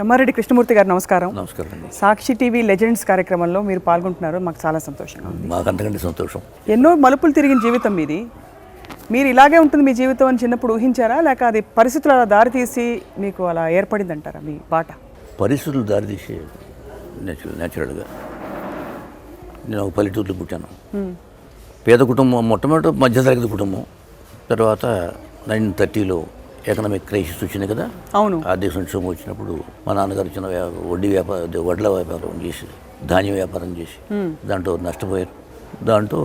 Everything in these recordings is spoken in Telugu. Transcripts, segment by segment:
తమ్మారెడ్డి కృష్ణమూర్తి గారు నమస్కారం. నమస్కారం అండి. సాక్షి టీవీ లెజెండ్స్ కార్యక్రమంలో మీరు పాల్గొంటున్నారు, మాకు చాలా సంతోషంగా ఉంది. మాకు అంతకంటే సంతోషం. ఎన్నో మలుపులు తిరిగిన జీవితం మీది. మీరు ఇలాగే ఉంటుంది మీ జీవితం అని చిన్నప్పుడు ఊహించారా, లేక అది పరిస్థితులు అలా దారితీసి మీకు అలా ఏర్పడిందంటారా మీ బాట? పరిస్థితులు దారితీసే న్యాచురల్గా. నేను ఒక పల్లెటూరులో పుట్టాను. పేద కుటుంబం, మొట్టమొదటి మధ్యతరగతి కుటుంబం. తర్వాత 1930లో ఎకనామిక్ క్రైసిస్ వచ్చింది కదా. అవును. ఆర్థిక సంక్షోభం వచ్చినప్పుడు మా నాన్నగారు చిన్న వడ్ల వ్యాపారం చేసి, ధాన్యం వ్యాపారం చేసి దాంట్లో నష్టపోయారు. దాంట్లో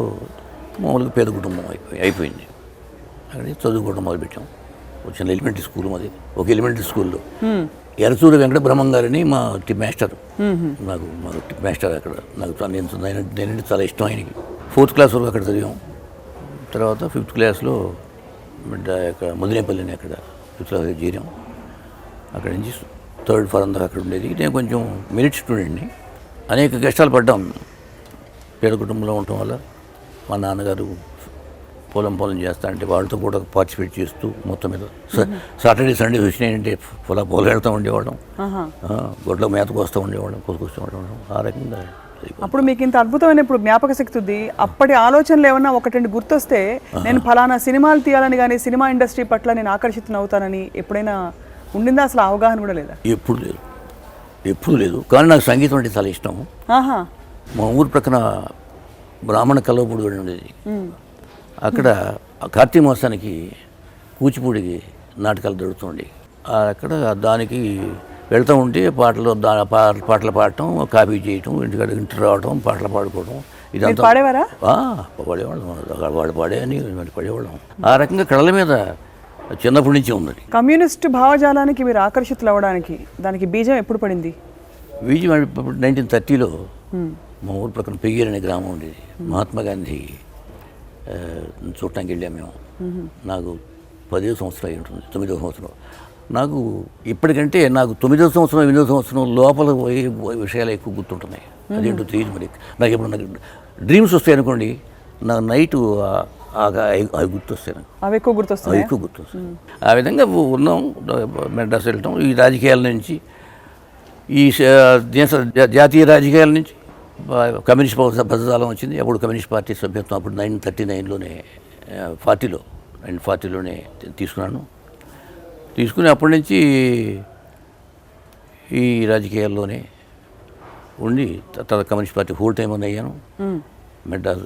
మామూలుగా పేద కుటుంబం అయిపోయింది. అక్కడికి చదువుకోవడం మొదలుపెట్టాం. చిన్న ఎలిమెంటరీ స్కూల్ మాది. ఒక ఎలిమెంటరీ స్కూల్లో ఎరచూరు వెంకట బ్రహ్మం గారిని మా టిప్ మాస్టర్. మా టిప్ మాస్టర్ అక్కడ నాకు నేనంటే చాలా ఇష్టం ఆయనకి. 4th క్లాస్ వరకు అక్కడ చదివాం. తర్వాత 5th క్లాస్లో అక్కడ ముదినేపల్లిని అక్కడ 5th క్లాస్ చేరాం. అక్కడి నుంచి 3rd ఫారం దాకా అక్కడ ఉండేది. నేను కొంచెం మెరిట్ స్టూడెంట్ని. అనేక కష్టాలు పడ్డాం పేద కుటుంబంలో ఉండటం వల్ల. మా నాన్నగారు పొలం చేస్తా అంటే వాళ్ళతో కూడా పార్టిసిపేట్ చేస్తూ మొత్తం మీద సాటర్డే సండే వచ్చినాయంటే పొలం వెళ్తూ ఉండేవాళ్ళం. గొడ్ల మేతకు వస్తూ ఉండేవాళ్ళం, కోసుకొస్తూ ఉండేవాళ్ళం. ఆ రకంగా. అప్పుడు మీకు ఇంత అద్భుతమైన ఇప్పుడు జ్ఞాపక శక్తి ఉంది. అప్పటి ఆలోచనలు ఏమన్నా ఒకటి గుర్తొస్తే నేను ఫలానా సినిమాలు తీయాలని కానీ సినిమా ఇండస్ట్రీ పట్ల నేను ఆకర్షితునవుతానని ఎప్పుడైనా ఉండిందా? అసలు అవగాహన కూడా లేదా? ఎప్పుడు లేదు. కానీ నాకు సంగీతం అంటే చాలా ఇష్టం. మా ఊరు ప్రక్కన బ్రాహ్మణ కలవపూడి కూడా ఉండేది. అక్కడ కార్తీక మాసానికి కూచిపూడికి నాటకాలు జరుగుతుండే. అక్కడ దానికి వెళ్తూ ఉంటే పాటలు పాడటం, కాపీ చేయటం, ఇంటికి రావడం, పాటలు పాడుకోవడం, ఇదంతా పాడేవారా? పాడేవాళ్ళం. వాళ్ళు పాడేయని పడేవాళ్ళం. ఆ రకంగా కళల మీద చిన్నప్పటి నుంచి ఉన్నది. కమ్యూనిస్ట్ భావజాలానికి మీరు ఆకర్షితులు అవ్వడానికి దానికి బీజం ఎప్పుడు పడింది? బీజం 1930లో మా ఊరు ప్రక్కన పెయ్యేరు అనే గ్రామం ఉండేది. మహాత్మా గాంధీ చూడటానికి వెళ్ళాము మేము. నాకు 10వ సంవత్సరం అయి ఉంటుంది, 9వ సంవత్సరం. నాకు ఇప్పటికంటే నాకు 9వ సంవత్సరం 8వ సంవత్సరం లోపల విషయాలు ఎక్కువ గుర్తుంటున్నాయి. అదేంటో తెలియదు మరి. నాకు ఎప్పుడు నాకు డ్రీమ్స్ వస్తాయి అనుకోండి, నాకు నైట్ అవి గుర్తొస్తాయి. నాకు అవి ఎక్కువ గుర్తొస్తాయి. ఆ విధంగా ఉన్నాం. మెడ్రాస్ వెళ్ళటం, ఈ రాజకీయాల నుంచి, ఈ జాతీయ రాజకీయాల నుంచి కమ్యూనిస్ట్ పదజాలం వచ్చింది. అప్పుడు కమ్యూనిస్ట్ పార్టీ సభ్యత్వం అప్పుడు 1939లోనే 1940లోనే తీసుకున్నాను. తీసుకుని అప్పటి నుంచి ఈ రాజకీయాల్లోనే ఉండి తర్వాత కమ్యూనిస్ట్ పార్టీ ఫుల్ టైం అని అయ్యాను. మెడ్రాస్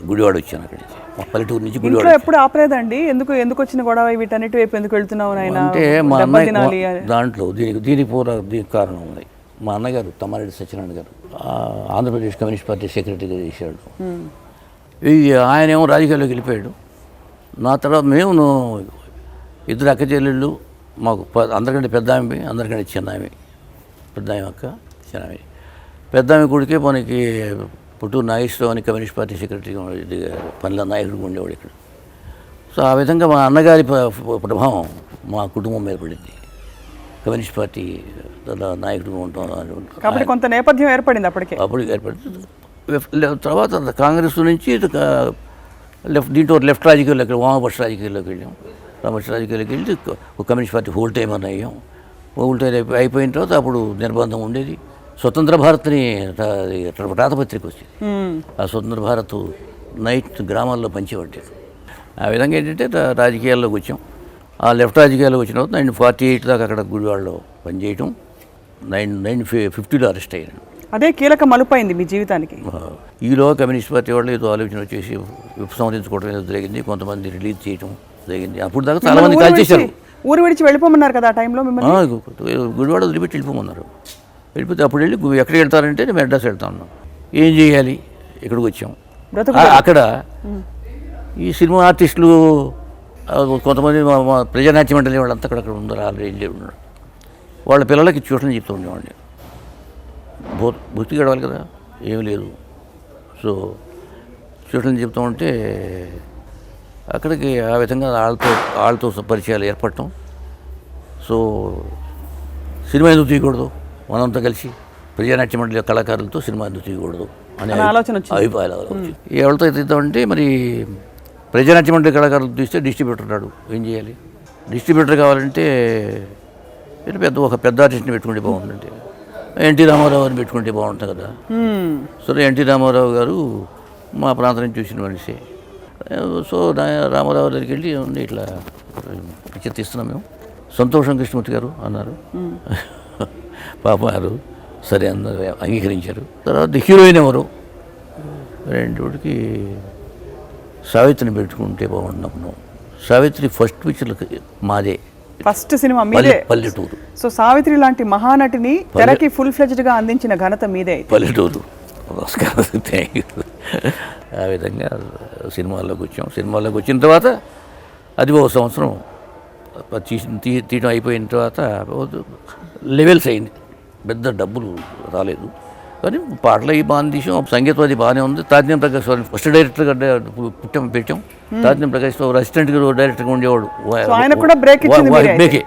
గుడివాడ వచ్చాను. అక్కడి నుంచి మా పల్లెటూరు నుంచి గుడివాడ. ఎప్పుడు ఆపలేదండి? ఎందుకు వచ్చిన గొడవ వీటన్నిటి వైపు ఎందుకు వెళ్తున్నావు నాయన? అంటే మా అన్నయ్య దాంట్లో దీనికి కారణం ఉంది. మా అన్నగారు తమ్మారెడ్డి సత్యనారాయణ గారు ఆంధ్రప్రదేశ్ కమ్యూనిస్ట్ పార్టీ సెక్రటరీగా చేశాడు. ఆయన ఏమో రాజకీయాల్లోకి వెళ్ళిపోయాడు. నా తర్వాత మేము 2 అక్క చెల్లెళ్ళు. మాకు అందరికంటే పెద్ద ఆమె, అందరికంటే చిన్న ఆమె. పెద్ద ఆమె అక్క, చిన్న ఆమె. పెద్ద ఆమె కొడుకే మనకి పుట్టూరు నాగేశ్వరరావు అని కమ్యూనిస్ట్ పార్టీ సెక్రటరీగా పనిలో నాయకుడిగా ఉండేవాడు ఇక్కడ. సో ఆ విధంగా మా అన్నగారి ప్రభావం మా కుటుంబం మీద పడింది. కమ్యూనిస్ట్ పార్టీ నాయకుడిగా ఉంటాం కాబట్టి కొంత నేపథ్యం ఏర్పడింది. అప్పుడు ఏర్పడింది. తర్వాత కాంగ్రెస్ నుంచి దీంట్లో లెఫ్ట్ రాజకీయాల్లోకి, వామపక్ష రాజకీయాల్లోకి వెళ్ళాం. రాజకీయాలకు వెళ్ళి ఒక కమ్యూనిస్ట్ పార్టీ ఫుల్ టైం అని అయ్యాం. ఫుల్ టైం అయిపోయిన తర్వాత అప్పుడు నిర్బంధం ఉండేది. స్వతంత్ర భారత్ని రాతపత్రిక వచ్చింది. ఆ స్వతంత్ర భారత్ నైట్ గ్రామాల్లో పంచిపడ్డారు. ఆ విధంగా ఏంటంటే రాజకీయాల్లోకి వచ్చాం. ఆ లెఫ్ట్ రాజకీయాల్లోకి వచ్చిన తర్వాత 1948 దాకా అక్కడ గుడివాడలో పనిచేయటం. 1950లో అరెస్ట్ అయ్యాను. అదే కీలక మలుపైంది మీ జీవితానికి. ఈలో కమ్యూనిస్ట్ పార్టీ వాళ్ళు ఏదో ఆలోచన వచ్చేసి ఉపసంహరించుకోవడం ఏదో జరిగింది. కొంతమంది రిలీజ్ చేయడం జరిగింది. అప్పుడు దాకా చాలా మంది కాల్ చేశారు. ఊరు విడిచి వెళ్ళిపోమన్నారు కదా ఆ టైంలో మిమ్మల్ని? గుడివాడ వదిలిపెట్టి వెళ్ళిపోమన్నారు. వెళ్ళిపోతే అప్పుడు వెళ్ళి ఎక్కడికి వెళ్తారంటే నేను మెడ్రాస్ వెళ్తా ఉన్నాను. ఏం చేయాలి? ఇక్కడికి వచ్చాం. అక్కడ ఈ సినిమా ఆర్టిస్టులు కొంతమంది మా ప్రజానాట్య మండలి వాళ్ళంతా అక్కడ ఉన్నారు. ఆల్రెడీ ఉన్నారు. వాళ్ళ పిల్లలకి ట్యూషన్ చెప్తూ ఉండేవాడిని. భక్తి గడవాలి కదా, ఏమీ లేదు. సో ట్యూషన్ చెప్తూ ఉంటే అక్కడికి ఆ విధంగా వాళ్ళతో పరిచయాలు ఏర్పడటం. సో సినిమా ఎందుకు తీయకూడదు, మనంతా కలిసి ప్రజానాట్య మండలి కళాకారులతో సినిమా ఎందుకు తీయకూడదు అనే అభిప్రాయాలు. ఎవరితో తీద్దామంటే మరి ప్రజానాట్య మండలి కళాకారులు తీస్తే డిస్ట్రిబ్యూటర్ ఉన్నాడు, ఏం చేయాలి? డిస్ట్రిబ్యూటర్ కావాలంటే ఇటు ఒక పెద్ద ఆర్టిస్ట్ని పెట్టుకుంటే బాగుందంటే ఎన్టీ రామారావు అని పెట్టుకుంటే బాగుంటుంది కదా. సరే ఎన్టీ రామారావు గారు మా ప్రాంతం నుంచి చూసిన మనిషి. సో రామారావు దగ్గరికి వెళ్ళి ఉంది ఇట్లా పిక్చర్ తీస్తున్నాం మేము, సంతోషం కృష్ణమూర్తి గారు అన్నారు. పాప గారు సరే అన్నారు, అంగీకరించారు. తర్వాత హీరోయిన్ ఎవరు రెండుకి సావిత్రిని పెట్టుకుంటే బాగుంటున్నాం. సావిత్రి ఫస్ట్ పిక్చర్లకు మాదే, ఫస్ట్ సినిమా మీదే, పల్లెటూరు. సో సావిత్రి లాంటి మహానటిని తెరకి ఫుల్ ఫ్లెజ్డ్ గా అందించిన ఘనత మీదే. పల్లెటూరు థ్యాంక్ యూ. ఆ విధంగా సినిమాల్లోకి వచ్చాం. సినిమాల్లోకి వచ్చిన తర్వాత అది ఒక సంవత్సరం తీయటం అయిపోయిన తర్వాత లెవెల్స్ అయింది, పెద్ద డబ్బులు రాలేదు. కానీ పాటలు అవి బాగా తీసాం, సంగీతం అది బాగానే ఉంది. తాజ్ఞం ప్రకాష్ ఫస్ట్ డైరెక్టర్గా పెట్టాం. తాజ్ఞం ప్రకాష్ అసిస్టెంట్గా డైరెక్టర్గా ఉండేవాడు. ఆయన కూడా బ్రేక్ ఇచ్చింది మీరే.